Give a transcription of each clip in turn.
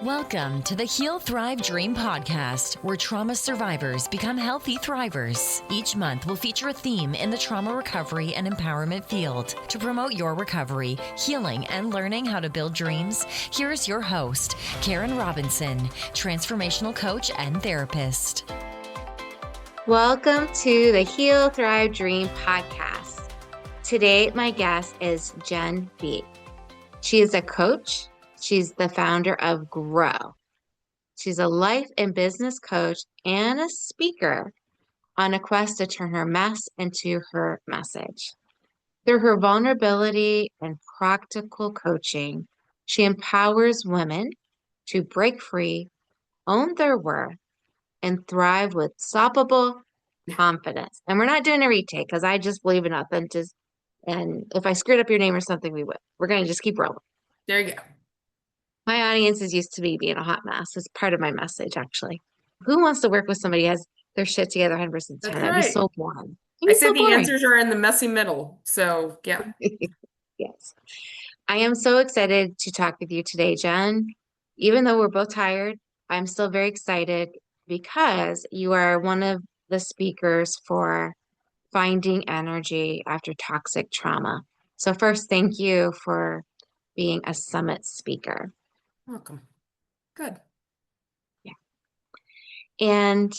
Welcome to the Heal, Thrive, Dream podcast, where trauma survivors become healthy thrivers. Each month, we'll feature a theme in the trauma recovery and empowerment field. To promote your recovery, healing, and learning how to build dreams, here's your host, Karen Robinson, transformational coach and therapist. Welcome to the Heal, Thrive, Dream podcast. Today, my guest is Jen B. She is a coach. She's the founder of Grow. She's a life and business coach and a speaker on a quest to turn her mess into her message. Through her vulnerability and practical coaching, she empowers women to break free, own their worth, and thrive with stoppable confidence. And we're not doing a retake because I just believe in authentic. And if I screwed up your name or something, we would. We're going to just keep rolling. There you go. My audience is used to me being a hot mess. It's part of my message, actually. Who wants to work with somebody who has their shit together 100% of the time? That'd be so boring. I said the answers are in the messy middle. So, yeah. Yes. I am so excited to talk with you today, Jen. Even though we're both tired, I'm still very excited because you are one of the speakers for finding energy after toxic trauma. So first, thank you for being a summit speaker. Welcome. Good. Yeah. And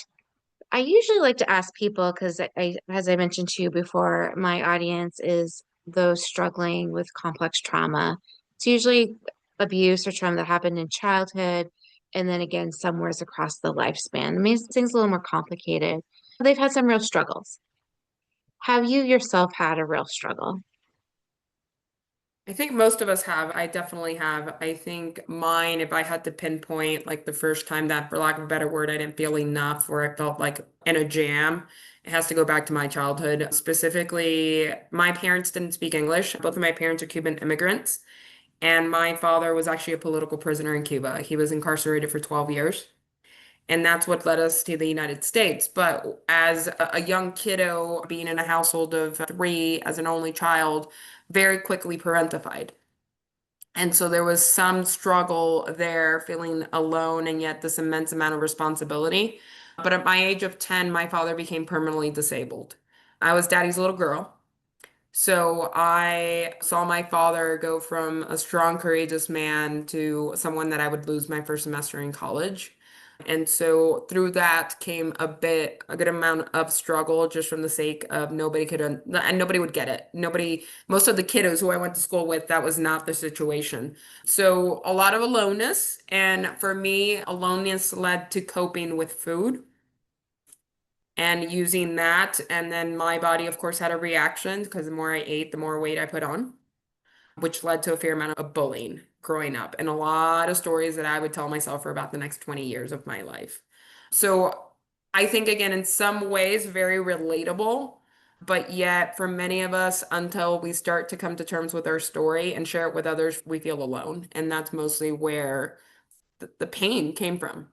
I usually like to ask people, because as I mentioned to you before, my audience is those struggling with complex trauma. It's usually abuse or trauma that happened in childhood, and then again, somewheres across the lifespan. It makes things a little more complicated. They've had some real struggles. Have you yourself had a real struggle? I think most of us have. I definitely have. I think mine, if I had to pinpoint like the first time that, for lack of a better word, I didn't feel enough, or I felt like in a jam, it has to go back to my childhood. Specifically, my parents didn't speak English. Both of my parents are Cuban immigrants, and my father was actually a political prisoner in Cuba. He was incarcerated for 12 years. And that's what led us to the United States. But as a young kiddo, being in a household of three as an only child, very quickly parentified. And so there was some struggle there, feeling alone and yet this immense amount of responsibility. But at my age of 10, my father became permanently disabled. I was daddy's little girl. So I saw my father go from a strong, courageous man to someone that I would lose my first semester in college. And so through that came a good amount of struggle just from the sake of and nobody would get it. Most of the kiddos who I went to school with, that was not the situation. So a lot of aloneness. And for me, aloneness led to coping with food and using that. And then my body, of course, had a reaction because the more I ate, the more weight I put on, which led to a fair amount of bullying growing up and a lot of stories that I would tell myself for about the next 20 years of my life. So I think, again, in some ways, very relatable, but yet for many of us, until we start to come to terms with our story and share it with others, we feel alone. And that's mostly where the pain came from.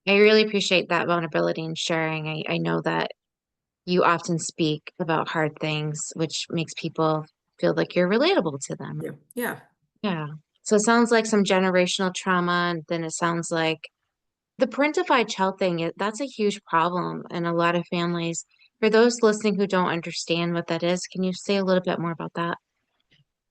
I really appreciate that vulnerability and sharing. I know that you often speak about hard things, which makes people feel like you're relatable to them. Yeah. Yeah. So it sounds like some generational trauma, and then it sounds like the parentified child thing, that's a huge problem in a lot of families. For those listening who don't understand what that is, can you say a little bit more about that?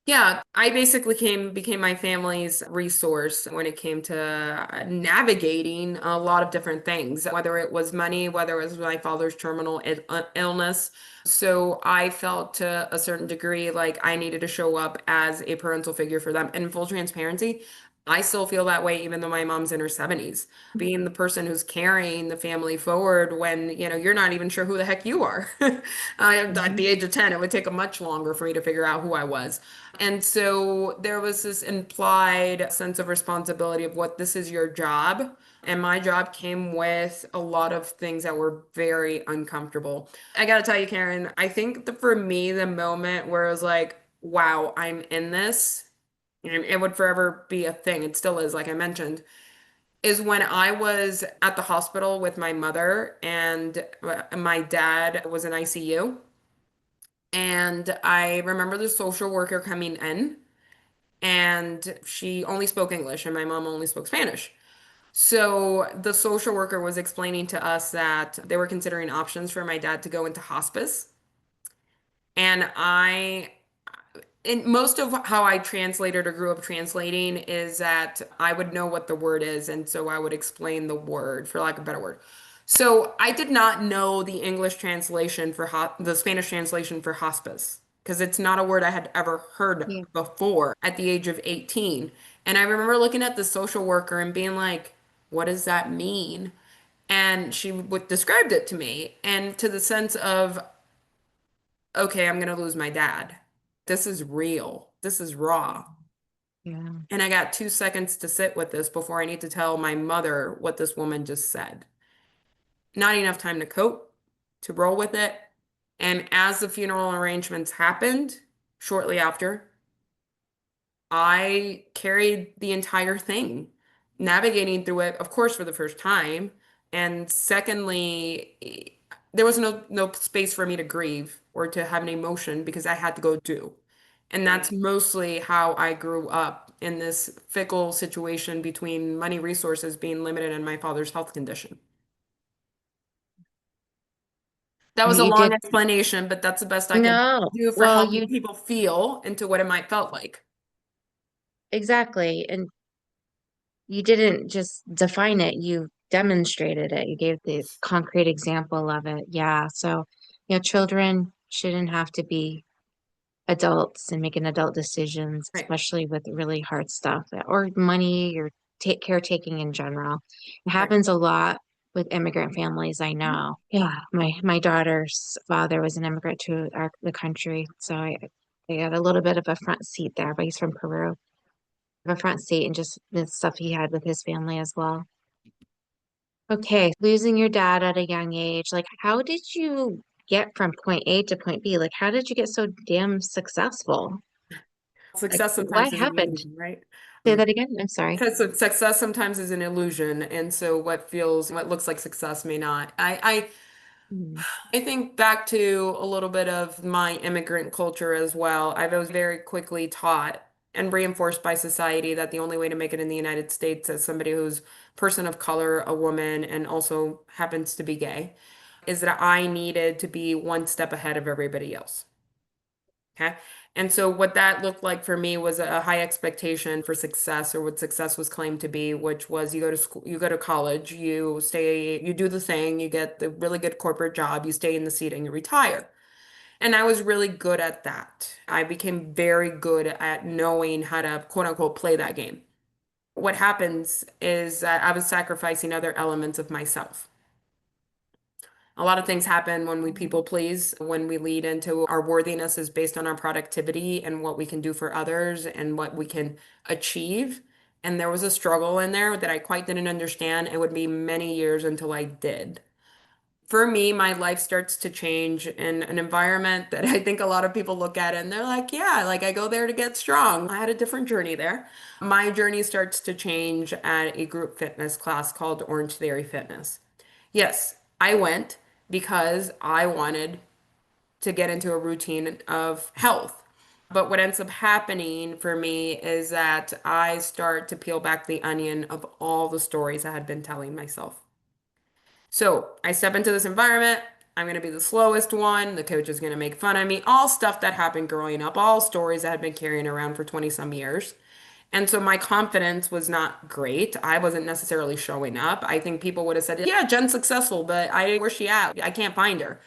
Yeah, I basically became my family's resource when it came to navigating a lot of different things, whether it was money, whether it was my father's terminal illness. So I felt to a certain degree like I needed to show up as a parental figure for them. And in full transparency, I still feel that way even though my mom's in her 70s. Being the person who's carrying the family forward when, you're not even sure who the heck you are. At the age of 10, it would take a much longer for me to figure out who I was. And so there was this implied sense of responsibility of what this is your job. And my job came with a lot of things that were very uncomfortable. I got to tell you, Karen, I think that for me, the moment where it was like, wow, I'm in this, and it would forever be a thing. It still is, like I mentioned, is when I was at the hospital with my mother and my dad was in ICU. And I remember the social worker coming in and she only spoke English, and my mom only spoke Spanish. So the social worker was explaining to us that they were considering options for my dad to go into hospice. And and most of how I translated or grew up translating is that I would know what the word is, and so I would explain the word, for lack of a better word. So I did not know the English translation for the Spanish translation for hospice because it's not a word I had ever heard Yeah. before at the age of 18. And I remember looking at the social worker and being like, "What does that mean?" And she would described it to me, and to the sense of, okay, I'm gonna lose my dad. This is real. This is raw. Yeah. And I got 2 seconds to sit with this before I need to tell my mother what this woman just said. Not enough time to cope, to roll with it. And as the funeral arrangements happened shortly after, I carried the entire thing, navigating through it, of course, for the first time. And secondly, there was no space for me to grieve or to have an emotion because I had to go do. And that's Right. mostly how I grew up in this fickle situation between money resources being limited and my father's health condition. That was a You long did. explanation, but that's the best I can No. do for Well, helping you people feel into what it might felt like. exactly. And you didn't just define it, you demonstrated it. You gave the concrete example of it. Yeah. So, children shouldn't have to be adults and making adult decisions, Right. especially with really hard stuff or money or take caretaking in general. It Right. happens a lot with immigrant families, I know. Yeah, my daughter's father was an immigrant to the country, so I had a little bit of a front seat there, but he's from Peru. A front seat and just the stuff he had with his family as well. Okay, losing your dad at a young age, like how did you get from point A to point B? Like how did you get so damn successful? Like Success sometimes what is an happened? illusion, right? Say that again. I'm sorry. Because success sometimes is an illusion, and so what looks like success may not. Mhm. I think back to a little bit of my immigrant culture as well. I was very quickly taught and reinforced by society that the only way to make it in the United States as somebody who's person of color, a woman, and also happens to be gay, is that I needed to be one step ahead of everybody else. Okay. And so what that looked like for me was a high expectation for success, or what success was claimed to be, which was you go to school, you go to college, you stay, you do the thing, you get the really good corporate job, you stay in the seat and you retire. And I was really good at that. I became very good at knowing how to quote unquote play that game. What happens is that I was sacrificing other elements of myself. A lot of things happen when we people please, when we lead into our worthiness is based on our productivity and what we can do for others and what we can achieve. And there was a struggle in there that I quite didn't understand. It would be many years until I did. For me, my life starts to change in an environment that I think a lot of people look at and they're like, yeah, like I go there to get strong. I had a different journey there. My journey starts to change at a group fitness class called Orange Theory Fitness. Yes, I went because I wanted to get into a routine of health. But what ends up happening for me is that I start to peel back the onion of all the stories I had been telling myself. So I step into this environment. I'm going to be the slowest one. The coach is going to make fun of me. All stuff that happened growing up, all stories I had been carrying around for 20 some years. And so my confidence was not great. I wasn't necessarily showing up. I think people would have said, yeah, Jen's successful, but where's she at? I can't find her.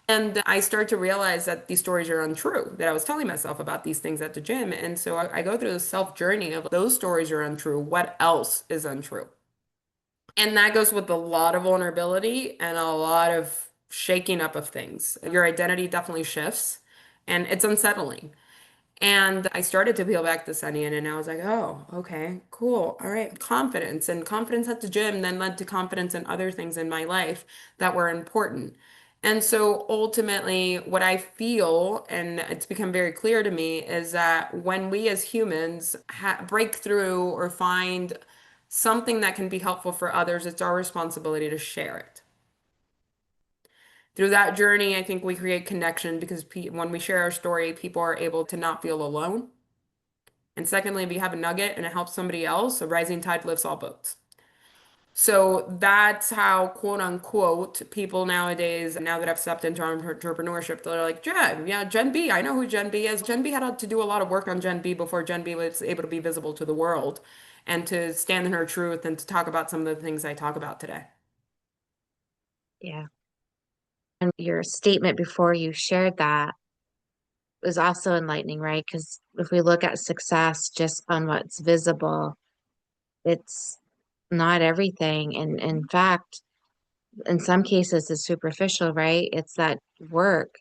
And I start to realize that these stories are untrue, that I was telling myself about these things at the gym. And so I go through the self journey of those stories are untrue. What else is untrue? And that goes with a lot of vulnerability and a lot of shaking up of things. Your identity definitely shifts and it's unsettling. And I started to peel back this onion and I was like, oh, okay, cool. All right. Confidence. And confidence at the gym then led to confidence in other things in my life that were important. And so ultimately, what I feel, and it's become very clear to me, is that when we as humans break through or find something that can be helpful for others, it's our responsibility to share it. Through that journey, I think we create connection because when we share our story, people are able to not feel alone. And secondly, if you have a nugget and it helps somebody else, a rising tide lifts all boats. So that's how, quote unquote, people nowadays, now that I've stepped into entrepreneurship, they're like, Jen, yeah, Gen B, I know who Gen B is. Gen B had to do a lot of work on Gen B before Gen B was able to be visible to the world and to stand in her truth and to talk about some of the things I talk about today. Yeah. And your statement before you shared that was also enlightening, right? Because if we look at success just on what's visible, it's not everything. And in fact, in some cases, it's superficial, right? It's that work.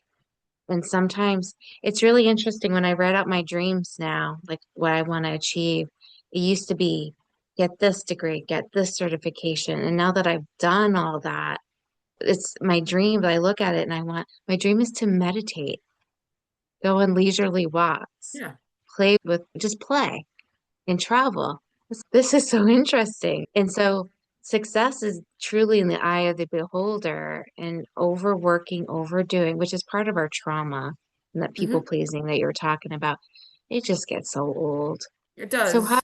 And sometimes it's really interesting when I write out my dreams now, like what I want to achieve. It used to be get this degree, get this certification. And now that I've done all that, it's my dream, but I look at it and my dream is to meditate, go on leisurely walks, Yeah. just play and travel. This is so interesting. And so success is truly in the eye of the beholder, and overworking, overdoing, which is part of our trauma and that people Hmm. pleasing that you're talking about. It just gets so old. It So how does.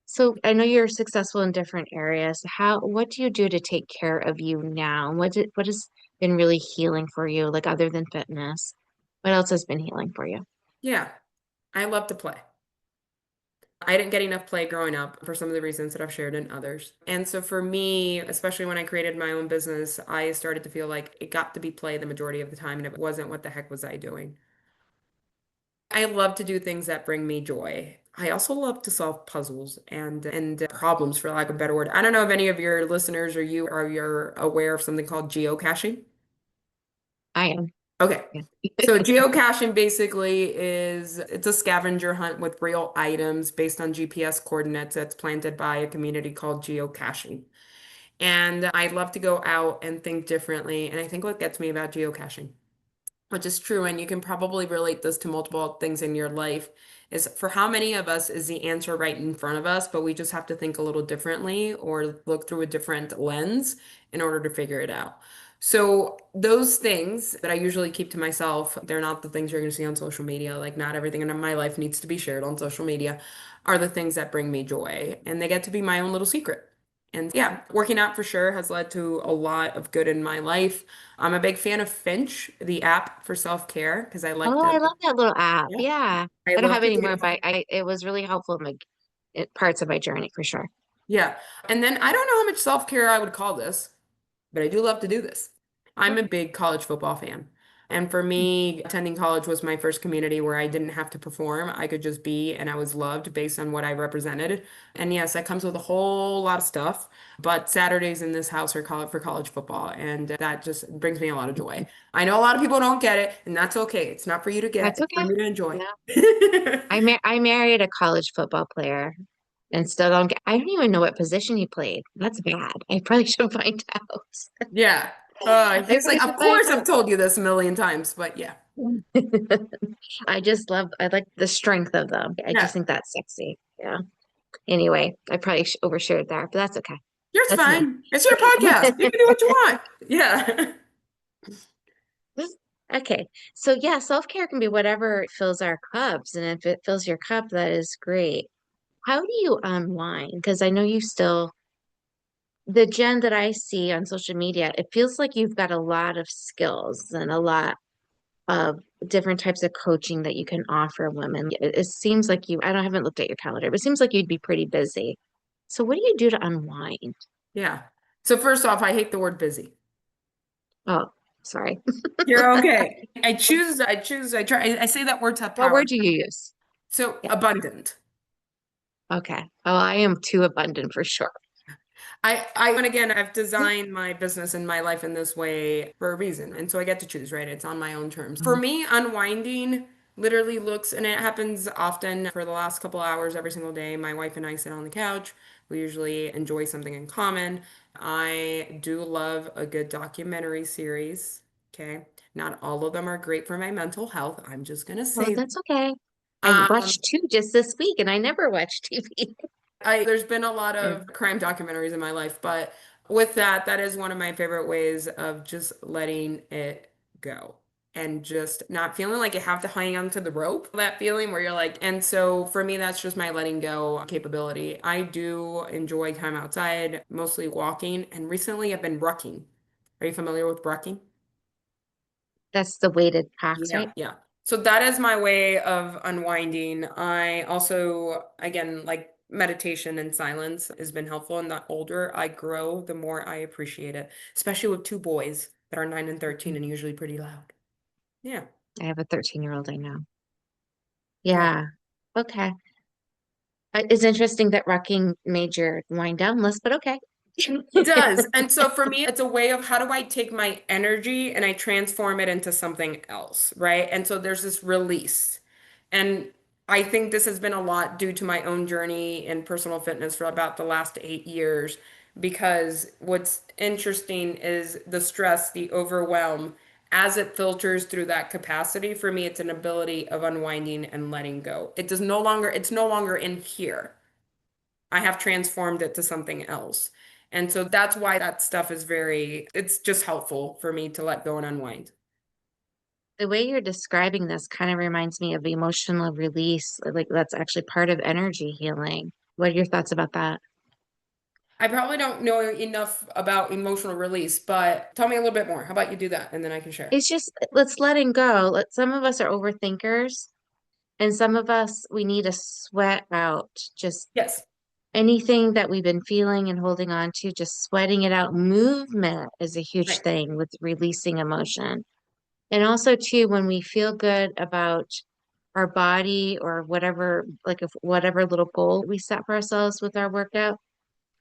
so I know you're successful in different areas. What do you do to take care of you now? What has been really healing for you, like other than fitness? What else has been healing for you? Yeah. I love to play. I didn't get enough play growing up for some of the reasons that I've shared in others. And so for me, especially when I created my own business, I started to feel like it got to be play the majority of the time, and it wasn't what the heck was I doing. I love to do things that bring me joy. I also love to solve puzzles and problems, for lack of a better word. I don't know if any of your listeners or you're aware of something called geocaching. I am. Okay. Yeah. So geocaching basically is it's a scavenger hunt with real items based on GPS coordinates that's planted by a community called geocaching. And I love to go out and think differently. And I think what gets me about geocaching, which is true, and you can probably relate this to multiple things in your life, is for how many of us is the answer right in front of us, but we just have to think a little differently or look through a different lens in order to figure it out. So those things that I usually keep to myself, they're not the things you're going to see on social media. Like not everything in my life needs to be shared on social media, are the things that bring me joy, and they get to be my own little secret. And yeah, working out for sure has led to a lot of good in my life. I'm a big fan of Finch, the app for self-care, because I like Oh, to, I love that little app. yeah, Yeah. I I don't love have to any do more, it. but it was really helpful in parts of my journey for sure. Yeah. And then I don't know how much self-care I would call this, but I do love to do this. I'm a big college football fan. And for me, attending college was my first community where I didn't have to perform. I could just be, and I was loved based on what I represented. And yes, that comes with a whole lot of stuff. But Saturdays in this house are called for college football, and that just brings me a lot of joy. I know a lot of people don't get it, and that's okay. It's not for you to get, That's it's for okay. me to enjoy. Yeah. I married a college football player and still I don't even know what position he played. That's bad. I probably should find out. Yeah. I He's probably like, of should find course I've told you this a million times, but yeah. out. I like the strength of them. I just Yeah. think that's sexy. Yeah. Anyway, I probably overshared there, but that's okay. Yours That's me. fine. It's your podcast. You can do what you want. Yeah. Okay. So yeah, self-care can be whatever fills our cups. And if it fills your cup, that is great. How do you unwind? Because I know the Jen that I see on social media, it feels like you've got a lot of skills and a lot of different types of coaching that you can offer women. It seems like I haven't looked at your calendar, but it seems like you'd be pretty busy. So what do you do to unwind? Yeah. So first off, I hate the word busy. Oh, sorry. You're okay. I try, I say that word to have What power. word do you use? So Yeah. abundant. Okay. Oh, I am too abundant for sure. And again, I've designed my business and my life in this way for a reason. And so I get to choose, right? It's on my own terms. For me, unwinding literally looks, and it happens often for the last couple hours every single day. My wife and I sit on the couch. We usually enjoy something in common. I do love a good documentary series. Okay. Not all of them are great for my mental health. I'm just gonna Well, say that. that's okay. I Um, watched two just this week and I never watch TV. there's been a lot I- of crime documentaries in my life, but with that, that is one of my favorite ways of just letting it go. and just not feeling like you have to hang on to the rope. That feeling where you're like, and so for me, that's just my letting go capability. I do enjoy time outside, mostly walking, and recently I've been rucking. Are you familiar with rucking? That's the weighted packs, Yeah, right? yeah. So that is my way of unwinding. I also, again, like meditation and silence has been helpful. And the older I grow, the more I appreciate it, especially with two boys that are 9 and 13 and usually pretty loud. Yeah, I have a 13-year-old I know. yeah. Yeah. Okay. It's interesting that rocking made your wind down list, but okay. It does. And so for me, it's a way of how do I take my energy and I transform it into something else, right? And so there's this release. And I think this has been a lot due to my own journey in personal fitness for about the last 8 years, because what's interesting is the stress, the overwhelm, as it filters through that capacity, for me, it's an ability of unwinding and letting go. It's no longer in here. I have transformed it to something else. And so that's why that stuff is it's just helpful for me to let go and unwind. The way you're describing this kind of reminds me of emotional release. Like that's actually part of energy healing. What are your thoughts about that? I probably don't know enough about emotional release, but tell me a little bit more. How about you do that and then I can share? It's just let's letting go. Some of us are overthinkers, and some of us we need to sweat out just Yes, anything that we've been feeling and holding on to, just sweating it out. Movement is a huge right. thing with releasing emotion. And also too, when we feel good about our body or whatever, like if whatever little goal we set for ourselves with our workout,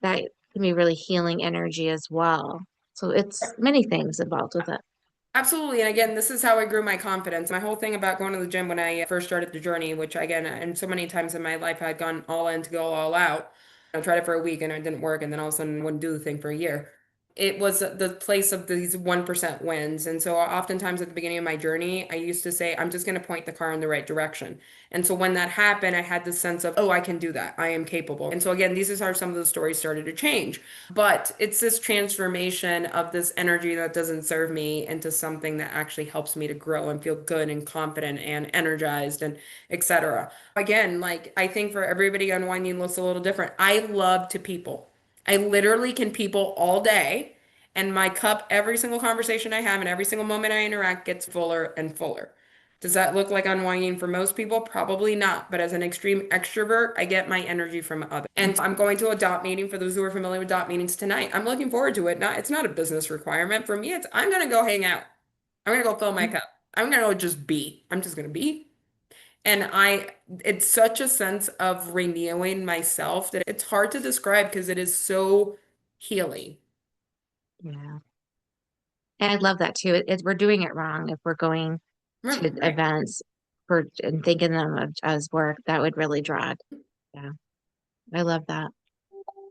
that can be really healing energy as well. So it's many things involved with it. Absolutely. And again, this is how I grew my confidence. My whole thing about going to the gym when I first started the journey, which again, and so many times in my life, I'd gone all in to go all out. I tried it for a week and it didn't work. And then all of a sudden wouldn't do the thing for a year. It was the place of these 1% wins. And so oftentimes at the beginning of my journey, I used to say, I'm just going to point the car in the right direction. And so when that happened, I had this sense of, oh, I can do that. I am capable. And so again, these is how some of the stories started to change. But it's this transformation of this energy that doesn't serve me into something that actually helps me to grow and feel good and confident and energized and etc. Again, like I think for everybody, unwinding looks a little different. I love to people. I literally can people all day, and my cup, every single conversation I have and every single moment I interact gets fuller and fuller. Does that look like unwinding for most people? Probably not. But as an extreme extrovert, I get my energy from others. And I'm going to a dot meeting for those who are familiar with dot meetings tonight. I'm looking forward to it. It's not a business requirement. For me, it's I'm gonna go hang out. I'm gonna go fill my cup. I'm gonna go just be. I'm just gonna be. And it's such a sense of renewing myself that it's hard to describe because it is so healing. Yeah. And I love that too. We're doing it wrong if we're going to Right. events and thinking them of, as work. That would really drag. Yeah. I love that.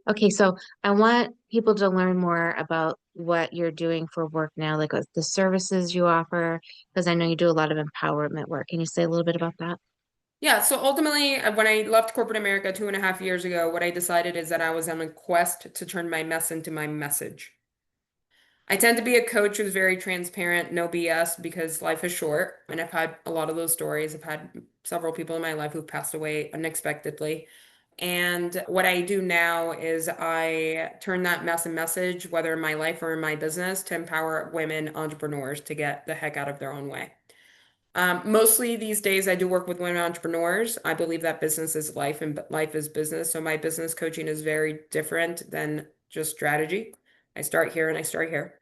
Okay, so I want people to learn more about what you're doing for work now, like the services you offer, because I know you do a lot of empowerment work. Can you say a little bit about that? Yeah, so ultimately, when I left corporate America 2.5 years ago, what I decided is that I was on a quest to turn my mess into my message. I tend to be a coach who's very transparent, no BS, because life is short. And I've had a lot of those stories. I've had several people in my life who've passed away unexpectedly. And what I do now is I turn that mess and message, whether in my life or in my business, to empower women entrepreneurs to get the heck out of their own way. Mostly these days, I do work with women entrepreneurs. I believe that business is life and life is business. So my business coaching is very different than just strategy. I start here and I start here.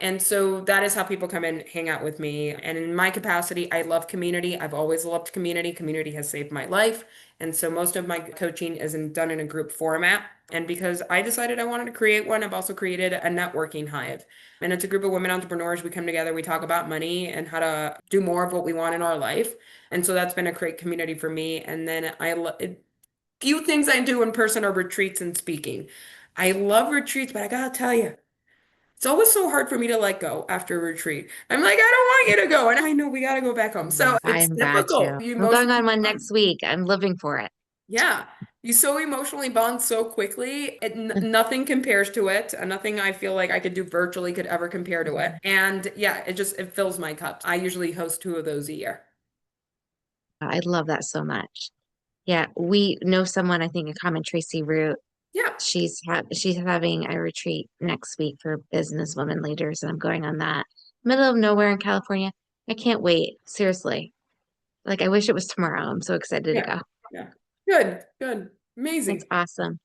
And so that is how people come and hang out with me. And in my capacity, I love community. I've always loved community. Community has saved my life. And so most of my coaching is done in a group format. And because I decided I wanted to create one, I've also created a networking hive. And it's a group of women entrepreneurs. We come together, we talk about money and how to do more of what we want in our life. And so that's been a great community for me. And then few things I do in person are retreats and speaking. I love retreats, but I gotta tell you, it's always so hard for me to let go after a retreat. I'm like, I don't want you to go. And I know we got to go back home. So Yes, it's I'm got difficult. you. You I'm going emotionally on one respond. next week. I'm living for it. Yeah. You so emotionally bond so quickly. Nothing compares to it. Nothing I feel like I could do virtually could ever compare to it. And yeah, it fills my cup. I usually host 2 of those a year. I love that so much. Yeah, we know someone, I think, in common, Tracy Root. Yeah. She's having a retreat next week for business women leaders, and I'm going on that. Middle of nowhere in California. I can't wait. Seriously. Like I wish it was tomorrow. I'm so excited to Yeah. go. Yeah. Good. Good. That's Amazing. awesome.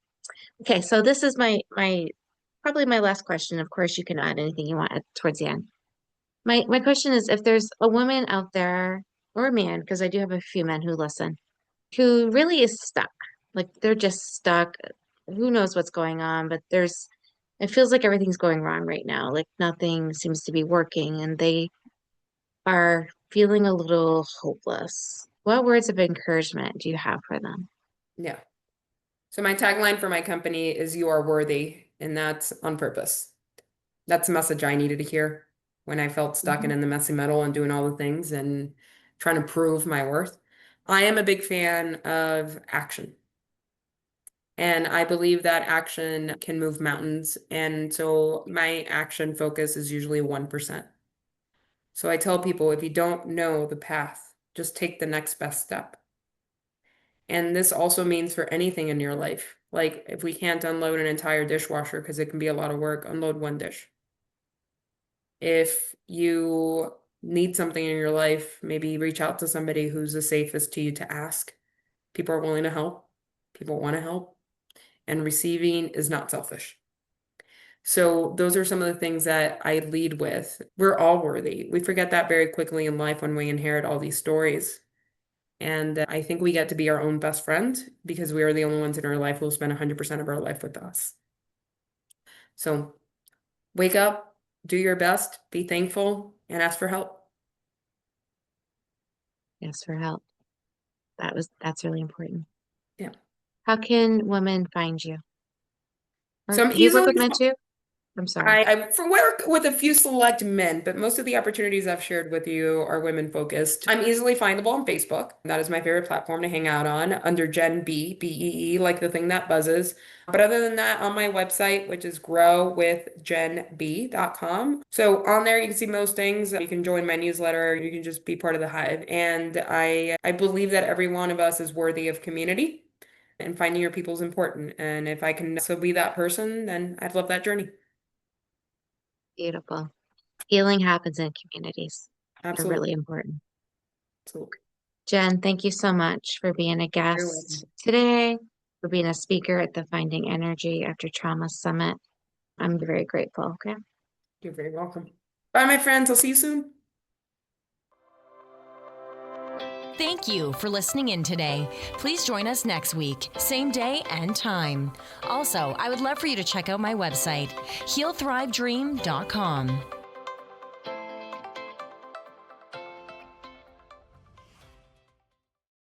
Okay, so this is my probably my last question. Of course, you can add anything you want towards the end. My question is if there's a woman out there or a man, because I do have a few men who listen, who really is stuck. Like they're just stuck. Who knows what's going on, but it feels like everything's going wrong right now. Like nothing seems to be working and they are feeling a little hopeless. What words of encouragement do you have for them? Yeah. So my tagline for my company is "You are worthy," and that's on purpose. That's the message I needed to hear when I felt stuck and Mhm. in the messy middle and doing all the things and trying to prove my worth. I am a big fan of action. And I believe that action can move mountains. And so my action focus is usually 1%. So I tell people if you don't know the path, just take the next best step. And this also means for anything in your life. Like if we can't unload an entire dishwasher because it can be a lot of work, unload one dish. If you need something in your life, maybe reach out to somebody who's the safest to you to ask. People are willing to help. People want to help. And receiving is not selfish. So those are some of the things that I lead with. We're all worthy. We forget that very quickly in life when we inherit all these stories. And I think we get to be our own best friend because we are the only ones in our life who will spend 100% of our life with us. So wake up, do your best, be thankful, and ask for help. Yes, for help. That's really important. Yeah. How can women find you? So Or I'm do you work easily with men too? I'm sorry. I for work with a few select men, but most of the opportunities I've shared with you are women focused. I'm easily findable on Facebook. That is my favorite platform to hang out on under Gen B, BEE, like the thing that buzzes. But other than that, on my website, which is growwithgenb.com. So on there, you can see most things. You can join my newsletter. You can just be part of the hive. And I believe that every one of us is worthy of community and finding your people is important. And if I can so be that person, then I'd love that journey. Beautiful. Healing happens in communities. They're Absolutely. really important. Absolutely. Jen, thank you so much for being a Very guest welcome. today, for being a speaker at the Finding Energy After Trauma Summit. I'm very grateful. Okay. You're very welcome. Bye, my friends. I'll see you soon. Thank you for listening in today. Please join us next week, same day and time. Also, I would love for you to check out my website, healthrivedream.com.